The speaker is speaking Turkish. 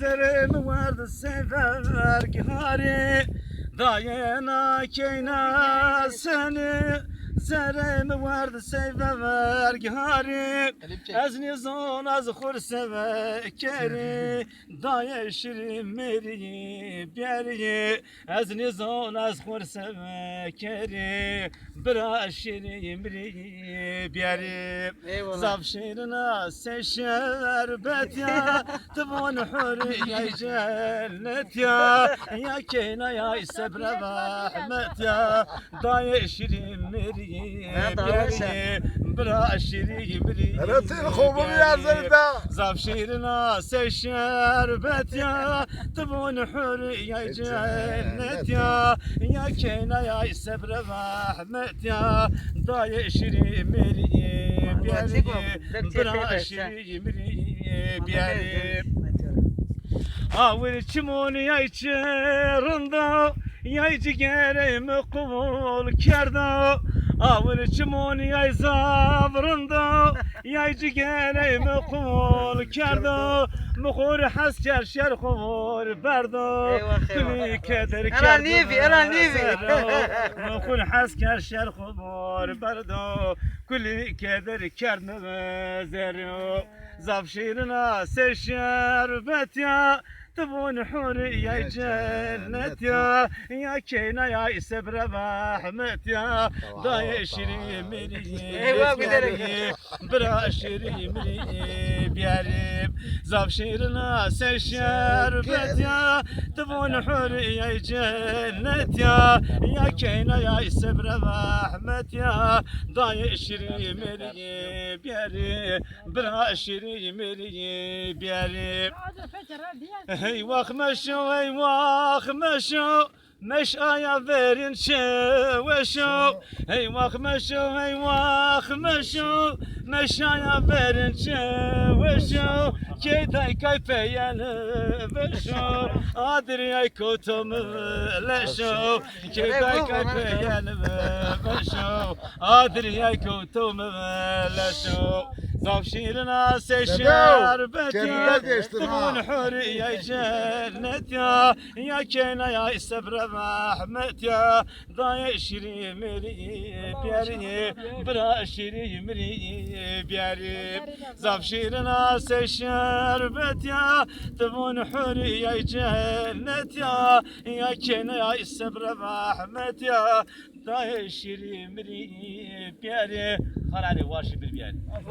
Zerim vardı sever gari Dayana keyna seni Zerim vardı sever gari Az nizon az khur sevekeri Daye şirin meri beri Az nizon az khur sevekeri Bira şirin meri beri Zaf şirina seşer bet ya Tibun huriye cennet ya Ya keyna ya sebre rahmet ya Daye şirin meri beri Bira şirin meri رتين خوبم يا زلده زاف شيرنا سشربت يا تبون حرية جنت يا كينا يا سبر رحمت يا ضايع شري مري بيالي برا شري مري بيالي أول çimon yay çırında yay ciğerim kuvul kerda Avır çimon yay zavrında yay ciğerim kuvul kerda Mukhur hasker şer kuvur berda Kuli keder kerda Mukhur hasker şer kuvur berda Kuli keder kerda zero Zaf şirina seşerbet ya تبون حورية جنت يا كينا يا سبر رحمت يا ضايع شري مري برا شري مري بياريب زاف شيرنا سشربت يا تبون حورية جنت يا كينا يا سبر رحمت يا ضايع شري مري بياريب برا شري مري بياريب Hey vak meşo, hey vak meşo Meş aya verin çeveşo Hey vak meşo, hey vak meşo Meş aya verin çeveşo Keyday kayfeyeni beşo Adriyay kotomu leşo Keyday kayfeyeni beşo Adriyay kotomu leşo Zaf şirina seşerbet ya Tibun huriye cennet ya keyna ya sebre rahmet ya Daye şiri meri biyari Bira şiri meri biyari Zaf şirina seşerbet ya Tibun huriye cennet ya keyna ya sebre rahmet ya Daye şiri meri biyari Harari var şibir biyari